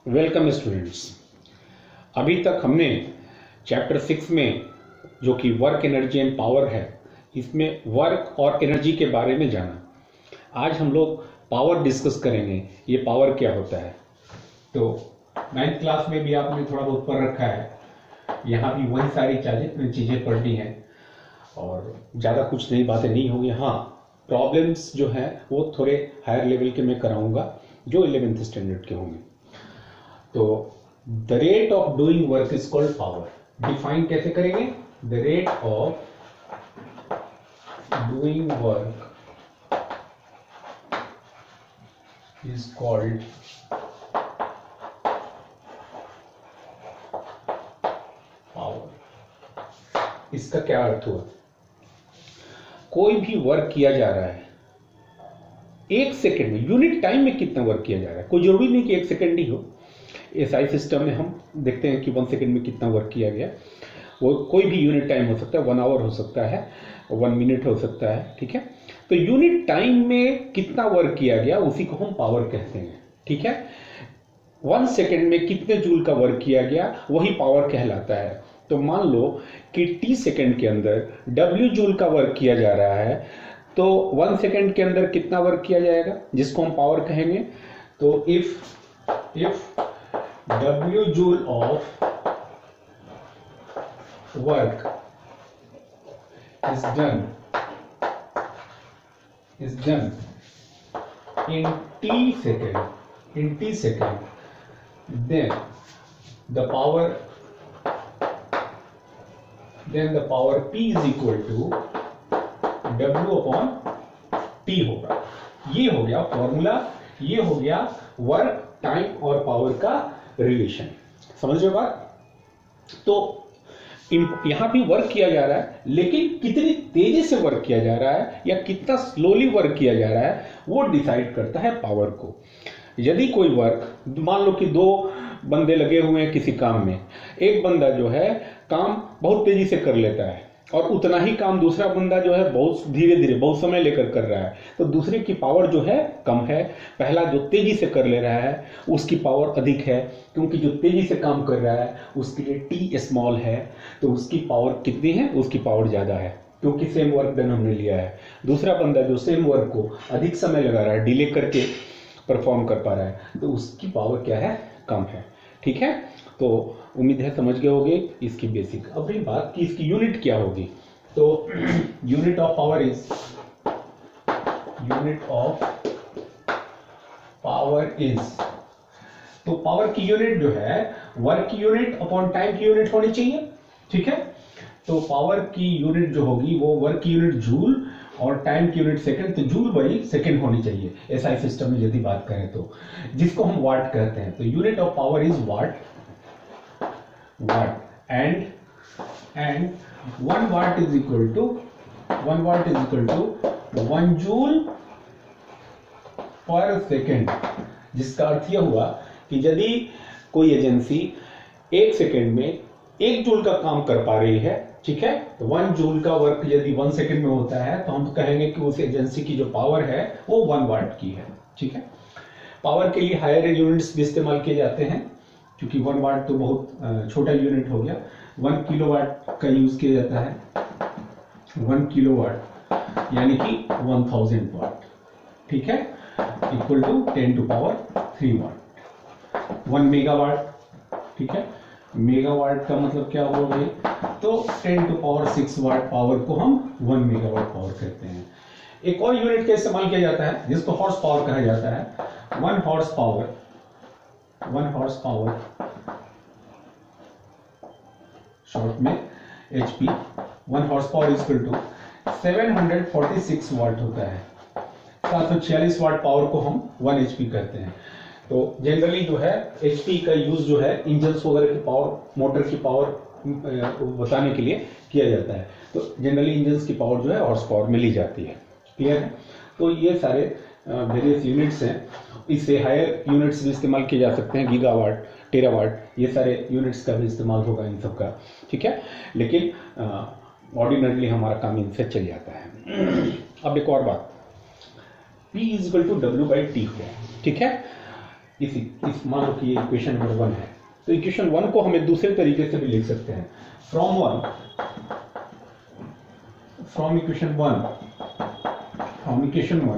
Welcome students. अभी तक हमने चैप्टर 6 में जो कि वर्क एनर्जी एंड पावर है, इसमें वर्क और एनर्जी के बारे में जाना। आज हम लोग पावर डिस्कस करेंगे। ये पावर क्या होता है। तो 9th क्लास में भी आपने थोड़ा बहुत पढ़ रखा है, यहाँ भी वही सारी चीज़ें पढ़नी है और ज़्यादा कुछ नई बातें नहीं होंगी। हाँ, प्रॉब्लम्स जो हैं वो थोड़े हायर लेवल के मैं कराऊंगा जो 11th स्टैंडर्ड के होंगे। तो the rate of doing work is called power. Define कैसे करेंगे? The rate of doing work is called power. इसका क्या अर्थ हुआ? कोई भी वर्क किया जा रहा है, एक सेकेंड में, यूनिट टाइम में कितना वर्क किया जा रहा है। कोई जरूरी नहीं कि एक सेकेंड ही हो। एसआई सिस्टम में हम देखते हैं कि 1 सेकेंड में कितना वर्क किया गया। वो कोई भी यूनिट टाइम हो सकता है, 1 आवर हो सकता है, 1 मिनट हो सकता है। ठीक है, तो यूनिट टाइम में कितना वर्क किया गया उसी को हम पावर कहते हैं। ठीक है, 1 सेकेंड में कितने जूल का वर्क किया गया वही पावर कहलाता है। तो मान लो कि t सेकेंड के अंदर w जूल का वर्क किया जा रहा है, तो 1 सेकेंड के अंदर कितना वर्क किया जाएगा जिसको हम पावर कहेंगे। तो if w joule of work is done in t second, then the power P is equal to W upon T होगा। ये हो गया फॉर्मूला, ये हो गया वर्क, टाइम और पावर का रिलेशन। समझ रहे हो बात? तो यहां भी वर्क किया जा रहा है, लेकिन कितनी तेजी से वर्क किया जा रहा है या कितना स्लोली वर्क किया जा रहा है वो डिसाइड करता है पावर को। यदि कोई वर्क, मान लो कि 2 बंदे लगे हुए हैं किसी काम में, एक बंदा जो है काम बहुत तेजी से कर लेता है और उतना ही काम दूसरा बंदा जो है बहुत धीरे धीरे, बहुत समय लेकर कर रहा है, तो दूसरे की पावर जो है कम है। पहला जो तेजी से कर ले रहा है उसकी पावर अधिक है, क्योंकि जो तेजी से काम कर रहा है उसके लिए टी स्मॉल है, तो उसकी पावर कितनी है? उसकी पावर ज्यादा है, क्योंकि सेम वर्क डन हमने लिया है। दूसरा बंदा जो सेम वर्क को अधिक समय लगा रहा है, डिले करके परफॉर्म कर पा रहा है, तो उसकी पावर क्या है? कम है। ठीक है, तो उम्मीद है समझ गए होंगे इसकी बेसिक। अब रही बात कि इसकी यूनिट क्या होगी, तो यूनिट ऑफ पावर इज, तो पावर की यूनिट जो है वर्क की यूनिट अपॉन टाइम की यूनिट होनी चाहिए। ठीक है, तो पावर की यूनिट जो होगी वो वर्क की यूनिट जूल और टाइम की यूनिट सेकंड, तो जूल बाई सेकंड होनी चाहिए एसआई सिस्टम में यदि बात करें तो, जिसको हम वाट कहते हैं। तो unit of power is watt and 1 watt is equal to 1 joule per second, जिसका अर्थ यह हुआ कि यदि कोई एजेंसी 1 सेकेंड में 1 जूल का काम कर पा रही है, ठीक है, तो 1 जूल का वर्क यदि 1 सेकेंड में होता है तो हम कहेंगे कि उस एजेंसी की जो पावर है वो 1 वाट की है। ठीक है, पावर के लिए हायर यूनिट्स भी इस्तेमाल किए जाते हैं, क्योंकि 1 वाट तो बहुत छोटा यूनिट हो गया। 1 किलोवाट का यूज किया जाता है। 1 किलोवाट यानी कि 1000 वाट। ठीक है, equal to 10 to power 3 watt. 1 megawatt, ठीक है, मेगावाट का मतलब क्या हुआ भाई? तो 10 टू पावर 6 वाट पावर को हम 1 मेगावाट पावर कहते हैं। एक और यूनिट का इस्तेमाल किया जाता है जिसको हॉर्स पावर कहा जाता है। 1 हॉर्स पावर शॉर्ट में HP, 1 horse power equal to 746 watt होता है। 746 वाट पावर को हम 1 HP कहते हैं। तो जनरली जो है HP का यूज जो है इंजन्स वगैरह की पावर, मोटर की पावर बताने के लिए किया जाता है। तो जनरली इंजन्स की पावर जो है हॉर्स पावर में ली जाती है। क्लियर है? तो ये सारे वेरियस यूनिट्स हैं। इससे हायर यूनिट्स भी इस्तेमाल किए जा सकते हैं, गीगावाट, टेरावाट, ये सारे यूनिट्स का भी इस्तेमाल होगा इन सब का। ठीक है, लेकिन ऑर्डिनरली हमारा काम इनसे चल जाता है। अब एक और बात, P is equal to W by T हुआ। ठीक है, इस मान लो कि ये इक्वेशन नंबर 1 है, तो इक्वेशन 1 को हम एक दूसरे तरीके से भी लिख सकते हैं। From equation 1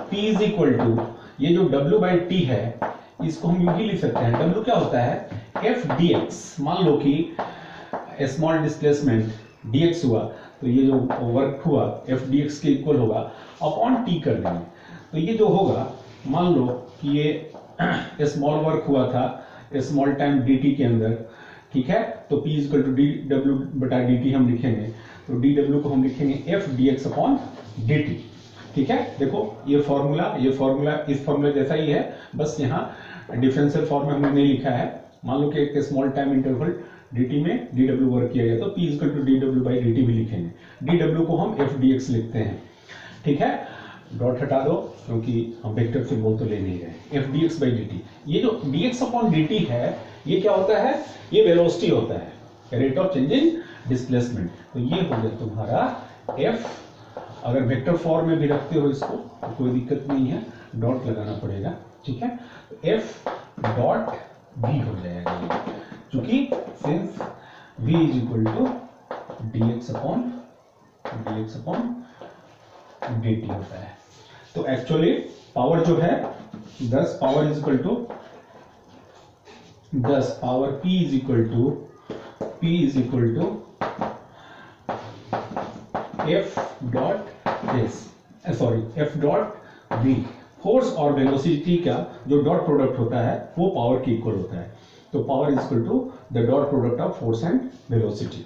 P is equal to, ये जो W बाई टी है इसको हम यूं ही लिख सकते हैं। W क्या होता है, F dx। मान लो कि स्मॉल डिस्प्लेसमेंट dx हुआ, तो ये जो वर्क हुआ F dx के इक्वल होगा अपॉन टी कर देंगे। तो ये जो होगा, मान लो कि ये स्मॉल वर्क हुआ था स्मॉल टाइम dt के अंदर, ठीक है, तो P इक्वल टू dw बटा dt हम लिखेंगे, तो dw को हम लिखेंगे F dx अपॉन dt, ठीक है। देखो ये फॉर्मूला इस फॉर्मूला जैसा ही है, बस यहाँ डिफरेंशियल फॉर्म में हमने नहीं लिखा है। मान लो कि एक स्मॉल टाइम इंटरवल dt में dw वर्क किया गया, तो P equal to dw by dt भी लिखेंगे। dw को हम F dx लिखते हैं, ठीक है। डॉट हटा दो क्योंकि हम वेक्टर सिंबल तो ले नहीं रहे। F dx बाई dt, ये जो dx अपॉन dt है ये क्या होता है, ये वेलोसिटी होता है, rate of change in displacement. तो ये हो गया तुम्हारा F, अगर वेक्टर फॉर्म में भी रखते हो इसको तो कोई दिक्कत नहीं है, डॉट लगाना पड़ेगा, ठीक है। तो F डॉट v हो जाएगा, क्योंकि since v is equal to dx upon dt होता है। तो एक्चुअली पावर जो है 10 power is equal to 10 power P is equal to F dot v। Force और वेलोसिटी का जो डॉट प्रोडक्ट होता है वो पावर के इक्वल होता है। तो power is equal to the dot product of force and velocity.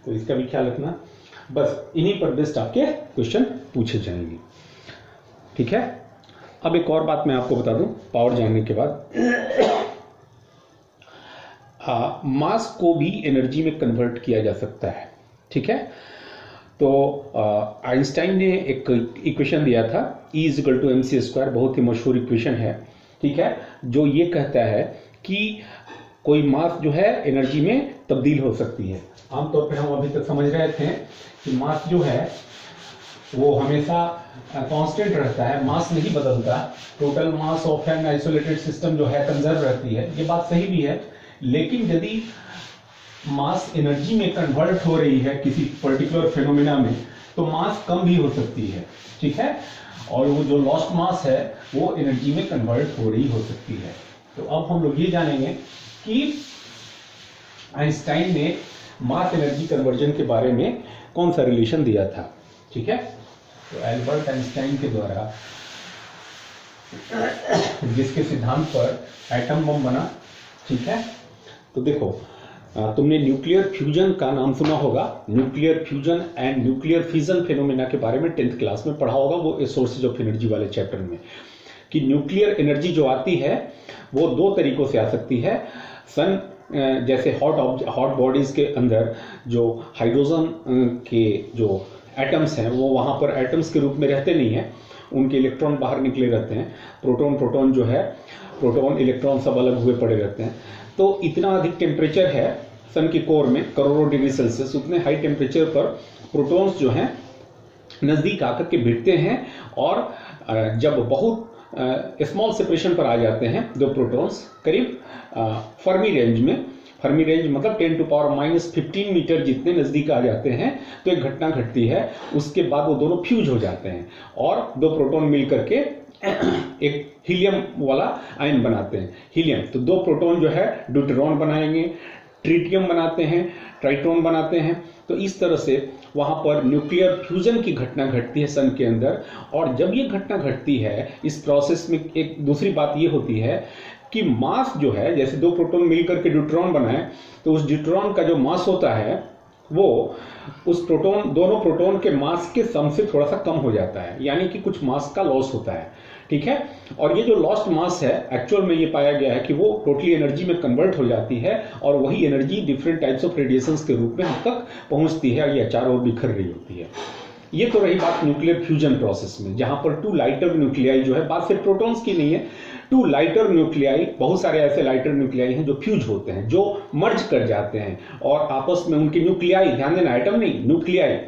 तो इसका भी ख्याल रखना, बस इन्हीं पर बेस्ड आपके क्वेश्चन पूछे जाएंगे, ठीक है। अब एक और बात मैं आपको बता दूं, पावर जानने के बाद मास को भी एनर्जी में कन्वर्ट किया जा सकता है, ठीक है। तो आइंस्टाइन ने एक इक्वेशन दिया था E is equal to mc², बहुत ही मशहूर इक्वेशन है, ठीक है, जो ये कहता है कि कोई मास जो है एनर्जी में तब्दील हो सकती है। आमतौर पर हम अभी तक समझ रहे थे कि मास जो है वो हमेशा कांस्टेंट रहता है, मास नहीं बदलता, total mass of an isolated system जो है कंजर्व रहती है। ये बात सही भी है, लेकिन यदि मास एनर्जी में कन्वर्ट हो रही है किसी पर्टिकुलर फेनोमेना में, तो मास कम भी हो सकती है, ठीक है, और वो जो लॉस्ट मास है वो एनर्जी में कन्वर्ट हो रही हो सकती है। तो अब हम लोग ये जानेंगे कि आइंस्टाइन ने मास एनर्जी कन्वर्जन के बारे में कौन सा रिलेशन दिया था, ठीक है। तो एल्बर्ट आइंस्टाइन के द्वारा जिसके सिद्धांत पर एटम बम बना, ठीक है। तो देखो तुमने न्यूक्लियर फ्यूजन का नाम सुना होगा, nuclear fusion and nuclear fission phenomena के बारे में 10th क्लास में पढ़ा होगा, वो सोर्सेज ऑफ एनर्जी वाले चैप्टर में, कि न्यूक्लियर एनर्जी जो आती है वो दो तरीकों से आ सकती है। सन जैसे हॉट बॉडीज के अंदर जो हाइड्रोजन के जो एटम्स हैं वो वहाँ पर एटम्स के रूप में रहते नहीं हैं, उनके इलेक्ट्रॉन बाहर निकले रहते हैं, प्रोटॉन जो है, प्रोटॉन इलेक्ट्रॉन सब अलग हुए पड़े रहते हैं। तो इतना अधिक टेम्परेचर है सन के कोर में, करोड़ों डिग्री सेल्सियस, उतने हाई टेम्परेचर पर प्रोटॉन्स जो हैं नज़दीक आकर के भिड़ते हैं, और जब बहुत स्मॉल सेपरेशन पर आ जाते हैं दो प्रोटॉन्स, करीब फर्मी रेंज मतलब 10 टू पावर -15 मीटर जितने नज़दीक आ जाते हैं, तो एक घटना घटती है, उसके बाद वो दोनों फ्यूज हो जाते हैं और दो प्रोटॉन मिल करके एक हीलियम वाला आयन बनाते हैं, हीलियम। तो दो प्रोटॉन जो है ड्यूटेरॉन बनाएंगे, ट्रिटियम बनाते हैं, ट्राइट्रॉन बनाते हैं। तो इस तरह से वहां पर न्यूक्लियर फ्यूजन की घटना घटती है सन के अंदर। और जब ये घटना घटती है, इस प्रोसेस में एक दूसरी बात ये होती है कि मास जो है, जैसे दो प्रोटॉन मिलकर के ड्यूटेरॉन बनाए, तो उस ड्यूटेरॉन का जो मास होता है वो उस दोनों प्रोटॉन के मास के सम से थोड़ा सा कम हो जाता है, यानी कि कुछ मास का लॉस होता है, ठीक है। और ये जो लॉस्ट मास है, एक्चुअल में ये पाया गया है कि वो टोटली एनर्जी में कन्वर्ट हो जाती है, और वही energy different types of radiations के रूप में हम तक पहुंचती है, और ये चारों ओर बिखर रही होती है। ये तो रही बात न्यूक्लियर फ्यूजन प्रोसेस में, जहां पर 2 लाइटर न्यूक्लियाई जो है, बात सिर्फ प्रोटॉन्स की नहीं है, 2 लाइटर न्यूक्लियाई, बहुत सारे ऐसे लाइटर न्यूक्लियाई हैं जो फ्यूज होते हैं, जो मर्ज कर जाते हैं और आपस में उनके न्यूक्लियाई, ध्यान देना एटम नहीं,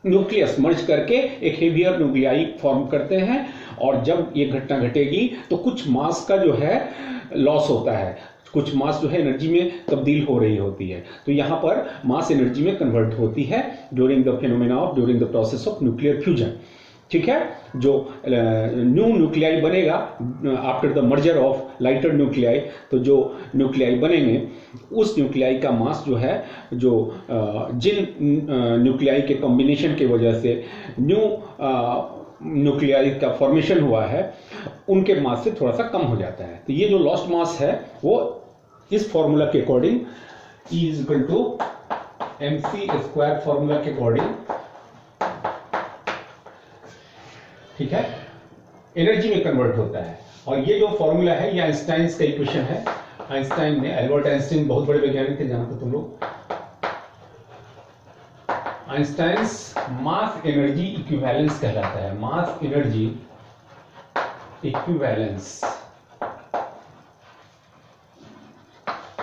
न्यूक्लियस मर्ज करके एक हेवियर न्यूक्लियाई फॉर्म करते हैं, और जब ये घटना घटेगी तो कुछ मास का जो है लॉस होता है, कुछ मास जो है एनर्जी में तब्दील हो रही होती है। तो यहाँ पर मास एनर्जी में कन्वर्ट होती है during the process of nuclear fusion. ठीक है, जो न्यू न्यूक्लियाई बनेगा after the merger of lighter nuclei, तो जो न्यूक्लियाई बनेंगे उस न्यूक्लियाई का मास जो है, जो जिन न्यूक्लियाई के कॉम्बिनेशन की वजह से न्यू न्यूक्लियाई का फॉर्मेशन हुआ है, उनके मास से थोड़ा सा कम हो जाता है। तो ये जो लॉस्ट मास है वो इस फॉर्मूला के according E is equal to mc² formula के अकॉर्डिंग, ठीक है, एनर्जी में कन्वर्ट होता है। और ये जो फॉर्मूला है ये आइंस्टाइन का इक्वेशन है। आइंस्टाइन ने, एल्बर्ट आइंस्टाइन बहुत बड़े वैज्ञानिक थे, जानते तुम लोग। आइंस्टाइन्स मास एनर्जी इक्विवेलेंस कहलाता है, मास एनर्जी इक्विवेलेंस।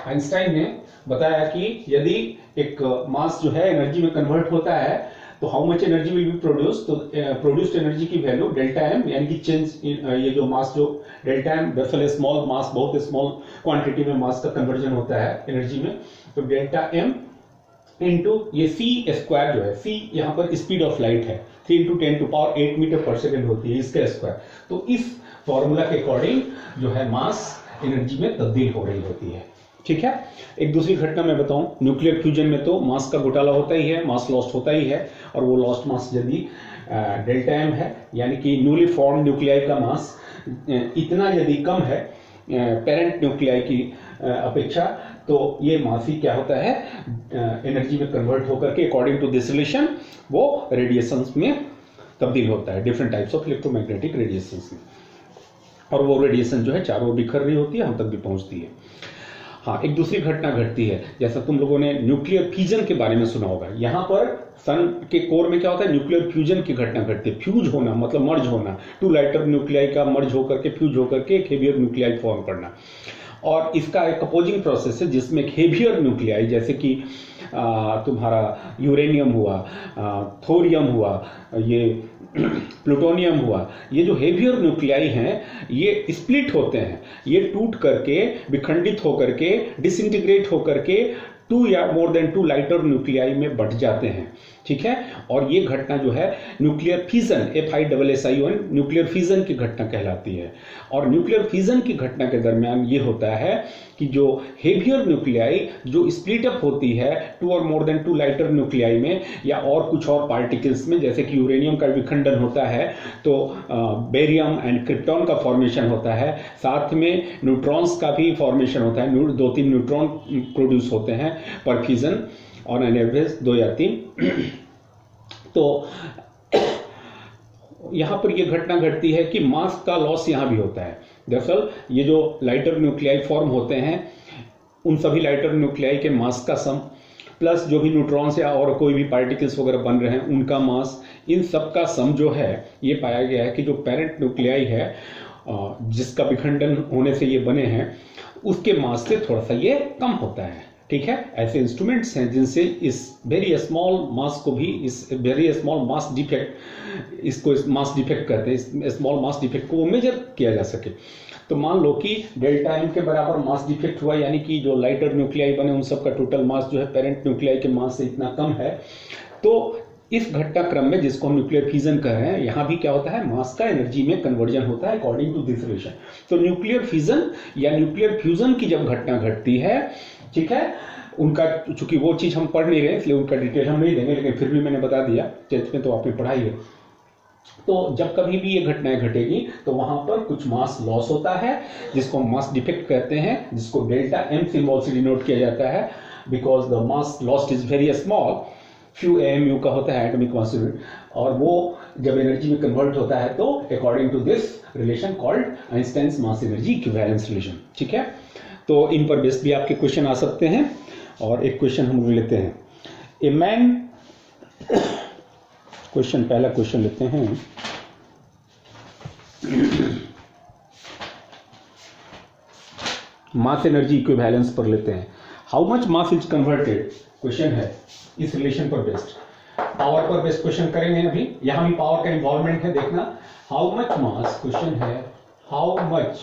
आइंस्टाइन ने बताया कि यदि एक मास जो है एनर्जी में कन्वर्ट होता है तो how much energy will be produce, तो प्रोड्यूस्ड एनर्जी की वैल्यू डेल्टा एम, यानी कि चेंज ये जो मास जो डेल्टा एम, दरअसल स्मॉल मास, बहुत स्मॉल क्वांटिटी में मास का कन्वर्जन होता है एनर्जी में, तो डेल्टा एम इंटू ये c² जो है, c यहाँ पर स्पीड ऑफ लाइट है, 3 × 10⁸ मीटर पर सेकेंड होती है, इसका स्क्वायर। तो इस फॉर्मूला के अकॉर्डिंग जो है मास एनर्जी में तब्दील हो रही होती है। ठीक है, एक दूसरी घटना मैं बताऊं, न्यूक्लियर फ्यूजन में तो मास का घोटाला होता ही है, मास लॉस्ट होता ही है, और वो लॉस्ट मास यदि डेल्टा एम है, यानी कि न्यूली फॉर्म न्यूक्लियाई का मास इतना यदि कम है पेरेंट न्यूक्लियाई की अपेक्षा, तो ये मास ही क्या होता है, एनर्जी में कन्वर्ट होकर के अकॉर्डिंग टू दिस रिलेशन वो रेडिएशंस में तब्दील होता है, different types of electromagnetic radiations में, और वो रेडिएशन जो है चारों ओर बिखर रही होती है, हम तक भी पहुंचती है। हाँ, एक दूसरी घटना घटती है, जैसा तुम लोगों ने न्यूक्लियर फ्यूजन के बारे में सुना होगा। यहाँ पर सन के कोर में क्या होता है, न्यूक्लियर फ्यूजन की घटना घटती है। फ्यूज होना मतलब मर्ज होना, 2 लाइटर न्यूक्लियाई का मर्ज होकर के, फ्यूज होकर के एक हेवियर न्यूक्लियाई फॉर्म करना। और इसका एक अपोजिंग प्रोसेस है जिसमें हेवियर न्यूक्लियाई, जैसे कि तुम्हारा यूरेनियम हुआ, थोरियम हुआ, ये प्लूटोनियम हुआ, ये जो हेवियर न्यूक्लियाई हैं ये स्प्लिट होते हैं, ये टूट करके, विखंडित होकर के, डिसइंटीग्रेट होकर के 2 या मोर देन 2 लाइटर न्यूक्लियाई में बंट जाते हैं। ठीक है, और ये घटना जो है nuclear fission, FISSION nuclear fission की घटना कहलाती है। और न्यूक्लियर फिजन की घटना के दरमियान ये होता है कि जो हेवियर न्यूक्लियाई जो स्प्लिट अप होती है 2 और मोर देन 2 लाइटर न्यूक्लियाई में, या और कुछ और पार्टिकल्स में, जैसे कि यूरेनियम का विखंडन होता है तो बेरियम एंड क्रिप्टॉन का फॉर्मेशन होता है, साथ में न्यूट्रॉन्स का भी फॉर्मेशन होता है, 2-3 न्यूट्रॉन प्रोड्यूस होते हैं पर फिजन, ऑन एन एवरेज 2 या 3। तो यहां पर यह घटना घटती है कि मास का लॉस यहां भी होता है। दरअसल ये जो लाइटर न्यूक्लियाई फॉर्म होते हैं, उन सभी लाइटर न्यूक्लियाई के मास का सम प्लस जो भी न्यूट्रॉन्स या और कोई भी पार्टिकल्स वगैरह बन रहे हैं उनका मास, इन सब का सम जो है, ये पाया गया है कि जो पेरेंट न्यूक्लियाई है जिसका विखंडन होने से ये बने हैं, उसके मास से थोड़ा सा ये कम होता है। ठीक है, ऐसे इंस्ट्रूमेंट्स हैं जिनसे इस वेरी स्मॉल मास को भी, इस वेरी स्मॉल मास डिफेक्ट, इसको मास डिफेक्ट कहते हैं, इस स्मॉल मास डिफेक्ट को वो मेजर किया जा सके। तो मान लो कि डेल्टा एम के बराबर मास डिफेक्ट हुआ, यानी कि जो लाइटर न्यूक्लियाई बने उन सब का टोटल मास जो है पेरेंट न्यूक्लियाई के मास से इतना कम है। तो इस घटनाक्रम में, जिसको हम न्यूक्लियर फ्यूजन कह रहे हैं, यहां भी क्या होता है, मास का एनर्जी में कन्वर्जन होता है अकॉर्डिंग टू दिस रिलेशन। तो न्यूक्लियर फ्यूजन या न्यूक्लियर फ्यूजन की जब घटना घटती है, ठीक है, उनका चूंकि वो चीज हम पढ़ नहीं रहे इसलिए उनका डिटेल हम नहीं देंगे, लेकिन फिर भी मैंने बता दिया, 10th में तो आपने पढ़ाई है। तो जब कभी भी ये घटनाएं घटेगी तो वहां पर कुछ मास लॉस होता है, जिसको मास डिफेक्ट कहते हैं, जिसको डेल्टा एम सिंबल से डिनोट किया जाता है, because the mass lost is very small, few AMU का होता है एटॉमिक मास यूनिट, और वो जब एनर्जी में कन्वर्ट होता है तो according to this relation called Einstein's mass energy equivalence relation. ठीक है, तो इन पर बेस्ड भी आपके क्वेश्चन आ सकते हैं। और एक क्वेश्चन हम लेते हैं, ए मैन, क्वेश्चन, पहला क्वेश्चन लेते हैं, मास एनर्जी इक्विवेलेंस पर लेते हैं। How much mass is converted, question है इस रिलेशन पर बेस्ड, पावर पर बेस्ड क्वेश्चन करेंगे अभी। यहां भी पावर का इन्वॉल्वमेंट है, देखना हाउ मच मास, क्वेश्चन है how much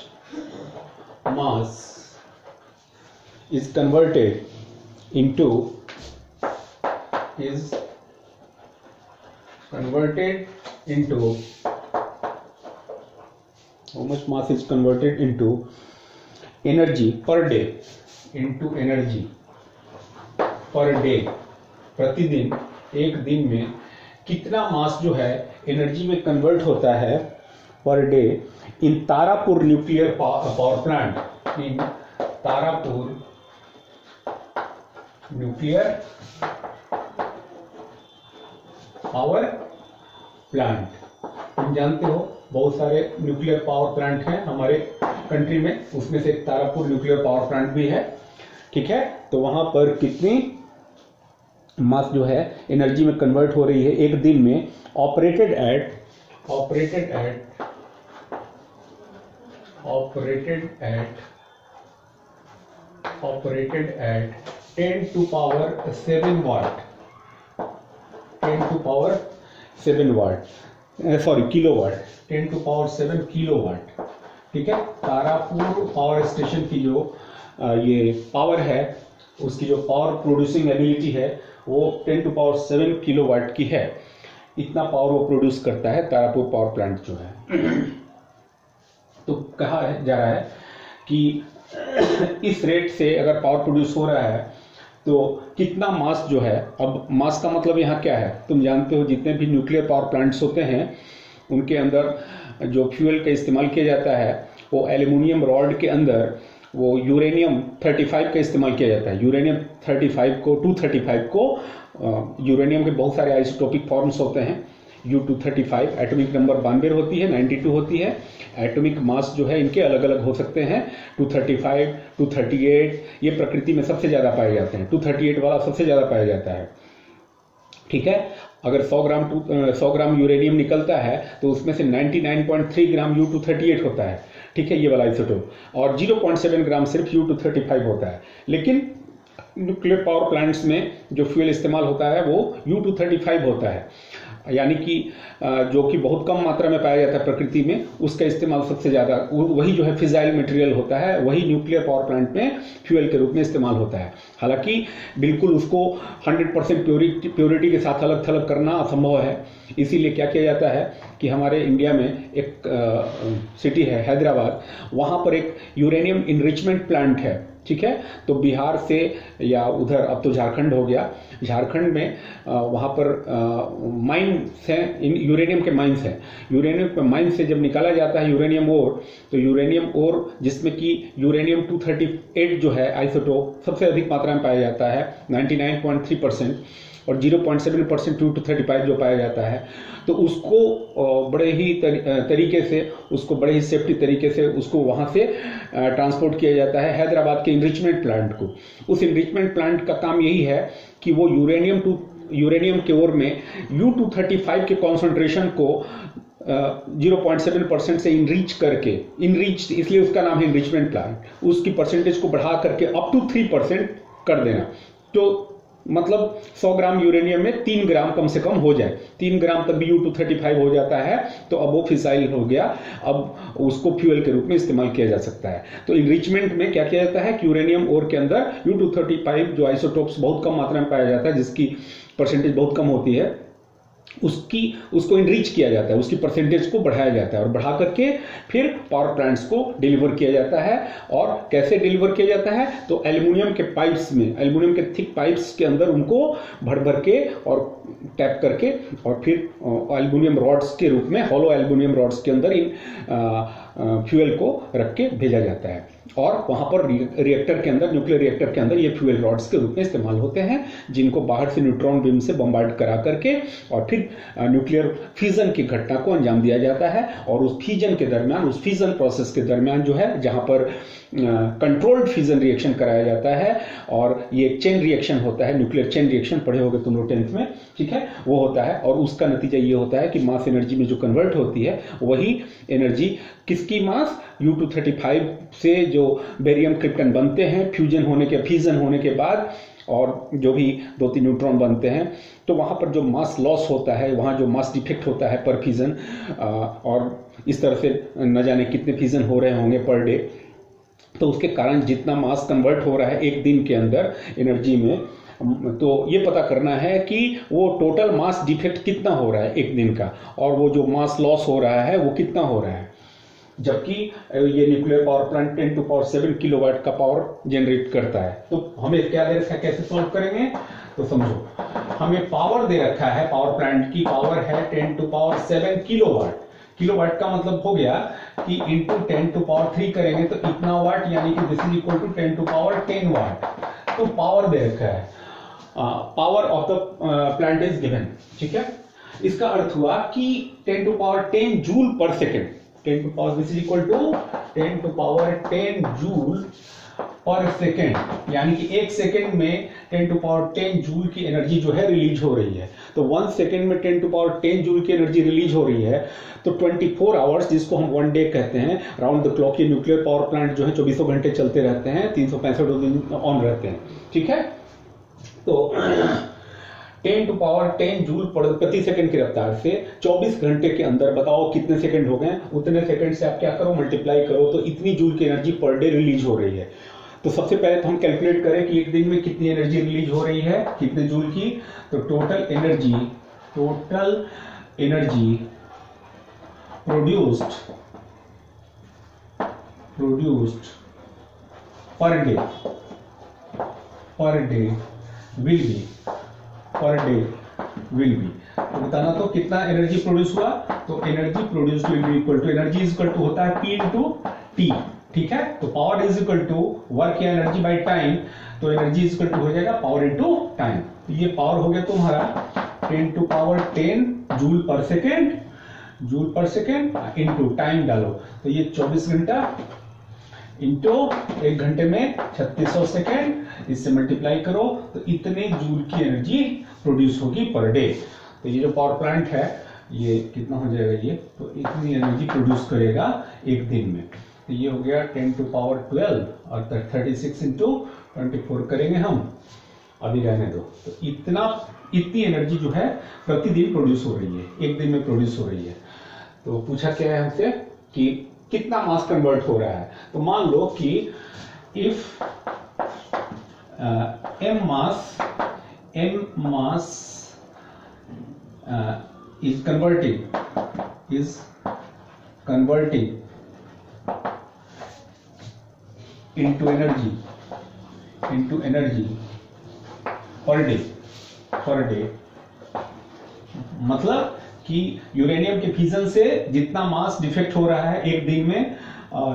mass is converted into how much mass is converted into energy per day, प्रतिदिन, एक दिन में कितना मास जो है एनर्जी में कन्वर्ट होता है per day in Tarapur nuclear power plant, in Tarapur nuclear power plant. तुम जानते हो बहुत सारे न्यूक्लियर पावर प्लांट हैं हमारे कंट्री में, उसमें से एक तारापुर न्यूक्लियर पावर प्लांट भी है, ठीक है। तो वहां पर कितनी मास जो है एनर्जी में कन्वर्ट हो रही है एक दिन में, operated at 10 to power 7 watt, 10 to power 7 watt, sorry kilowatt, 10 to power 7 kilowatt, ठीक है। तारापुर पावर स्टेशन की जो ये पावर है, उसकी जो पावर प्रोड्यूसिंग एबिलिटी है वो 10 to power 7 किलोवाट की है। इतना पावर वो प्रोड्यूस करता है तारापुर पावर प्लांट जो है। तो कहा जा रहा है कि इस रेट से अगर पावर प्रोड्यूस हो रहा है तो कितना मास जो है, अब मास का मतलब यहाँ क्या है, तुम जानते हो जितने भी न्यूक्लियर पावर प्लांट्स होते हैं उनके अंदर जो फ्यूल का इस्तेमाल किया जाता है वो एल्युमिनियम रॉड के अंदर वो यूरेनियम 35 का इस्तेमाल किया जाता है। यूरेनियम 235 को यूरेनियम के बहुत सारे आइसोटोपिक फॉर्म्स होते हैं। U-235 एटॉमिक नंबर 92 होती है, 92 होती है। एटॉमिक मास जो है इनके अलग अलग हो सकते हैं। 235, 238 ये प्रकृति में सबसे ज़्यादा पाए जाते हैं। 238 वाला सबसे ज़्यादा पाया जाता है, ठीक है। अगर 100 ग्राम यूरेनियम निकलता है तो उसमें से 99.3 ग्राम U-238 होता है, ठीक है, ये वाला आइसोटोप, और 0.7 ग्राम सिर्फ U-235 होता है। लेकिन न्यूक्लियर पावर प्लांट्स में जो फ्यूल इस्तेमाल होता है वो U-235 होता है, यानी कि जो कि बहुत कम मात्रा में पाया जाता है प्रकृति में, उसका इस्तेमाल सबसे ज़्यादा, वही जो है फिजाइल मटेरियल होता है, वही न्यूक्लियर पावर प्लांट में फ्यूल के रूप में इस्तेमाल होता है। हालांकि बिल्कुल उसको 100% प्योरिटी के साथ अलग थलग करना असंभव है। इसीलिए क्या किया जाता है कि हमारे इंडिया में एक सिटी है हैदराबाद, वहाँ पर एक यूरेनियम इनरिचमेंट प्लांट है, ठीक है। तो बिहार से या उधर, अब तो झारखंड हो गया, झारखंड में वहाँ पर माइंस हैं, यूरेनियम के माइंस हैं। यूरेनियम के माइंस से जब निकाला जाता है यूरेनियम ओर, तो यूरेनियम ओर जिसमें कि यूरेनियम 238 जो है आइसोटोप सबसे अधिक मात्रा में पाया जाता है 99.3%, और 0.7% U-235 जो पाया जाता है, तो उसको बड़े ही तरीके से, उसको बड़े ही सेफ्टी तरीके से उसको वहाँ से ट्रांसपोर्ट किया जाता है हैदराबाद के इनरिचमेंट प्लांट को। उस इनरिचमेंट प्लांट का काम यही है कि वो यूरेनियम के ओर में U-235 के कॉन्सेंट्रेशन को 0.7% से इनरीच इसलिए उसका नाम है इनरिचमेंट प्लांट, उसकी परसेंटेज को बढ़ा करके अप टू 3% कर देना। तो मतलब 100 ग्राम यूरेनियम में 3 ग्राम कम से कम हो जाए, 3 ग्राम तक भी U-235 हो जाता है, तो अब वो फिसाइल हो गया, अब उसको फ्यूल के रूप में इस्तेमाल किया जा सकता है। तो इनरिचमेंट में क्या किया जाता है कि यूरेनियम ओर के अंदर U-235 जो आइसोटोप्स बहुत कम मात्रा में पाया जाता है, जिसकी परसेंटेज बहुत कम होती है, उसको इनरिच किया जाता है, उसकी परसेंटेज को बढ़ाया जाता है, और बढ़ा करके फिर पावर प्लांट्स को डिलीवर किया जाता है। और कैसे डिलीवर किया जाता है, तो एल्युमिनियम के पाइप्स में, एल्युमिनियम के थिक पाइप्स के अंदर उनको भर के और टैप करके, और फिर एल्युमिनियम रॉड्स के रूप में, हॉलो एल्युमिनियम रॉड्स के अंदर इन फ्यूल को रख के भेजा जाता है, और वहां पर रिएक्टर के अंदर, न्यूक्लियर रिएक्टर के अंदर ये फ्यूल रॉड्स के रूप में इस्तेमाल होते हैं, जिनको बाहर से न्यूट्रॉन बीम से बम्बार्ड करा करके और फिर न्यूक्लियर फ्यूजन की घटना को अंजाम दिया जाता है। और उस फ्यूजन के दरमियान, उस फ्यूजन प्रोसेस के दरमियान जो है, जहां पर कंट्रोल्ड फ्यूजन रिएक्शन कराया जाता है, और ये चेन रिएक्शन होता है, न्यूक्लियर चेन रिएक्शन पढ़े होगे तुम लोग 10th में, ठीक है, वो होता है। और उसका नतीजा ये होता है कि मास एनर्जी में जो कन्वर्ट होती है, वही एनर्जी किसकी मास, U-235 से जो बेरियम क्रिप्टन बनते हैं फ्यूजन होने के बाद, और जो भी 2-3 न्यूट्रॉन बनते हैं, तो वहाँ पर जो मास लॉस होता है, वहाँ जो मास डिफेक्ट होता है पर फिजन, और इस तरह से न जाने कितने फिजन हो रहे होंगे पर डे, तो उसके कारण जितना मास कन्वर्ट हो रहा है एक दिन के अंदर एनर्जी में, तो ये पता करना है कि वो टोटल मास डिफेक्ट कितना हो रहा है एक दिन का, और वो जो मास लॉस हो रहा है वो कितना हो रहा है। जबकि ये न्यूक्लियर पावर प्लांट 10⁷ किलोवाट का पावर जनरेट करता है। तो हमें क्या दे रखा है, कैसे सॉल्व करेंगे, तो समझो, हमें पावर दे रखा है, पावर प्लांट की पावर है 10⁷ किलोवाट। किलोवाट का मतलब हो गया कि इंटू 10⁻³ करेंगे तो इतना वाट, यानी कि this is equal to 10⁻10 watt. तो पावर दे रखा है, power of the plant is given, ठीक है। इसका अर्थ हुआ कि 10⁻10 joule per second, 10 this is equal to 10⁻10 joule per second, यानी कि एक सेकेंड में 10⁻10 जूल की एनर्जी जो है रिलीज हो रही है। तो 1 सेकेंड में 10⁻10 जूल की एनर्जी रिलीज हो रही है, तो 24 आवर्स, जिसको हम 1 डे कहते हैं, राउंड द क्लॉक ये न्यूक्लियर पावर प्लांट जो है 24 घंटे चलते रहते हैं, 365 दिन ऑन रहते हैं, ठीक है। तो 10⁻10 जूल प्रति सेकंड की रफ्तार से 24 घंटे के अंदर बताओ कितने सेकंड हो गए। उतने सेकंड से आप क्या करो, मल्टीप्लाई करो, तो इतनी जूल की एनर्जी पर डे रिलीज हो रही है। तो सबसे पहले तो हम कैलकुलेट करें कि एक दिन में कितनी एनर्जी रिलीज हो रही है, कितने जूल की। तो total energy produced per day will be तो बताना, तो कितना एनर्जी प्रोड्यूस हुआ। तो energy produced will be equal to, energy is equal to होता है P इंटू टी, ठीक है। तो power is equal to work या एनर्जी बाय टाइम, तो एनर्जी इज इक्वल टू हो जाएगा पावर इंटू टाइम। तो ये पावर हो गया तुम्हारा 10⁻10 joule per second into time डालो, तो ये 24 घंटा इंटू 1 घंटे में 3600 सेकेंड, इससे मल्टीप्लाई करो तो इतने जूल की एनर्जी प्रोड्यूस होगी पर डे। तो ये जो पावर प्लांट है ये कितना हो जाएगा, ये तो इतनी एनर्जी प्रोड्यूस करेगा एक दिन में। तो ये हो गया 10⁻12 और 36 इंटू 24 करेंगे हम, अभी रहने दो। तो इतनी एनर्जी जो है प्रतिदिन प्रोड्यूस हो रही है, एक दिन में प्रोड्यूस हो रही है। तो पूछा क्या है हमसे कि कितना मास कन्वर्ट हो रहा है। तो मान लो कि if m mass is converting into energy per day, मतलब कि यूरेनियम के फिजन से जितना मास डिफेक्ट हो रहा है एक दिन में,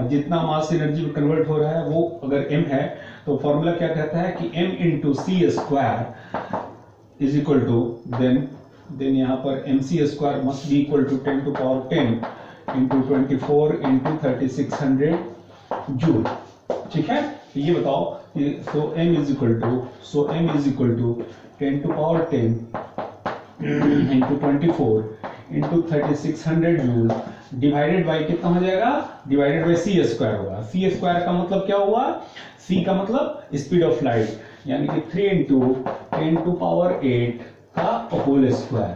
जितना मास एनर्जी में कन्वर्ट हो रहा है वो अगर m है, तो फॉर्मूला क्या कहता है कि m into C square is equal to then यहाँ पर mc² must be equal to 10⁻10 into 24 into 3600 joule, ठीक है। तो ये बताओ कि so m is equal to 10⁻10 into 24 into 3600 joule divided by कितना हो जाएगा, डिवाइडेड बाई c² होगा। c² का मतलब क्या हुआ, c का मतलब स्पीड ऑफ लाइट, यानी कि 3 इंटू 10⁸ का होल स्क्वायर।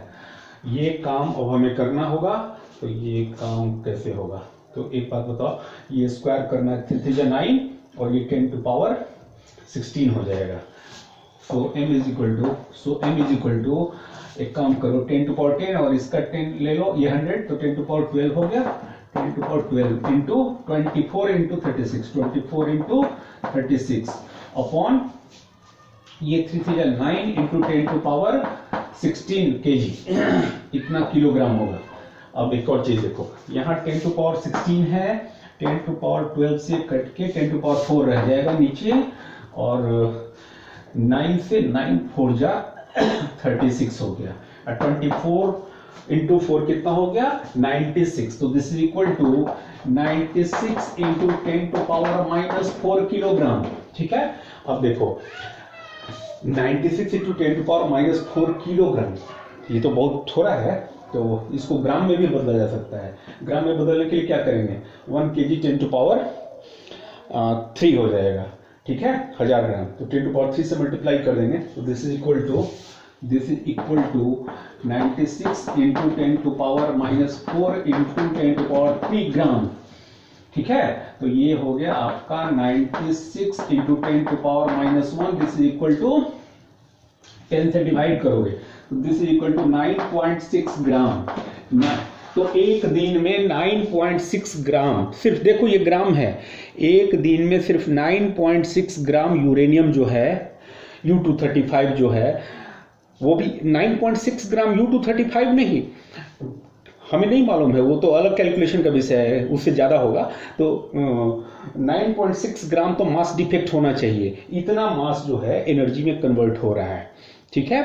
ये काम अब हमें करना होगा। तो ये काम कैसे होगा, तो एक बात बताओ, ये स्क्वायर करना है 3 3 9 और ये 10⁻16 हो जाएगा। सो m इज इक्वल टू एक काम करो 10⁻10 और इसका 10 ले लो, ये 100, तो 10⁻12 हो गया। 10⁻12 इंटू 24 इंटू 24 इंटू 36 अपॉन ये 3 3 9 इंटू 10⁻16 kg, इतना किलोग्राम होगा। अब एक और चीज देखो, यहाँ 10⁻16 है, 10⁻12 से कट के 10⁻4 रह जाएगा नीचे, और 9 से 9 4 जा 36 हो गया, 24 इंटू 4 कितना हो गया 96। तो this is equal to 96 into 10⁻⁻4 kilogram, ठीक है। अब देखो 96 इंटू 10⁻⁻4 किलोग्राम, ये तो बहुत थोड़ा है, तो इसको ग्राम में भी बदला जा सकता है। ग्राम में बदलने के लिए क्या करेंगे, 1 kg 10⁻3 हो जाएगा, ठीक है, 1000 ग्राम। तो 10 टू पावर 3 से मल्टीप्लाई कर देंगे, तो this is equal to 96 into 10 to power -4 into 10 to power 3 gram. ठीक है, तो ये हो गया आपका 96 into 10 to power -1, this is equal to 10 से डिवाइड करोगे तो this is equal to 9.6 gram. तो एक दिन में 9.6 ग्राम, सिर्फ देखो ये ग्राम है, एक दिन में सिर्फ 9.6 ग्राम यूरेनियम जो है U-235 जो है, वो भी 9.6 ग्राम U-235 नहीं, हमें नहीं मालूम है, वो तो अलग कैलकुलेशन का विषय है, उससे ज्यादा होगा। तो 9.6 ग्राम तो मास डिफेक्ट होना चाहिए, इतना मास जो है एनर्जी में कन्वर्ट हो रहा है। ठीक है,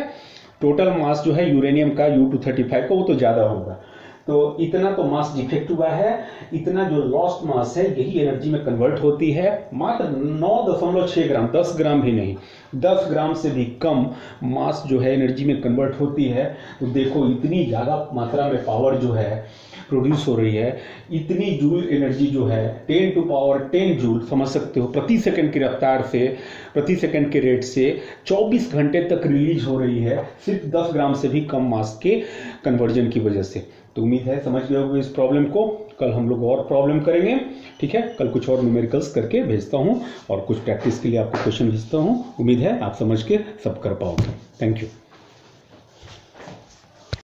टोटल मास जो है यूरेनियम का U-235 का वो तो ज्यादा होगा, तो इतना तो मास डिफेक्ट हुआ है, इतना जो लॉस्ट मास है यही एनर्जी में कन्वर्ट होती है। मात्र 9.6 ग्राम, 10 ग्राम भी नहीं, 10 ग्राम से भी कम मास जो है एनर्जी में कन्वर्ट होती है। तो देखो इतनी ज्यादा मात्रा में पावर जो है प्रोड्यूस हो रही है, इतनी जूल एनर्जी जो है 10 टू पावर 10 जूल, समझ सकते हो, प्रति सेकंड की रफ्तार से, प्रति सेकंड के रेट से 24 घंटे तक रिलीज हो रही है, सिर्फ 10 ग्राम से भी कम मास के कन्वर्जन की वजह से। तो उम्मीद है समझ गए होंगे इस प्रॉब्लम को। कल हम लोग और प्रॉब्लम करेंगे। ठीक है, कल कुछ और न्यूमेरिकल्स करके भेजता हूं और कुछ प्रैक्टिस के लिए आपको क्वेश्चन भेजता हूं। उम्मीद है आप समझ के सब कर पाओगे। Thank you.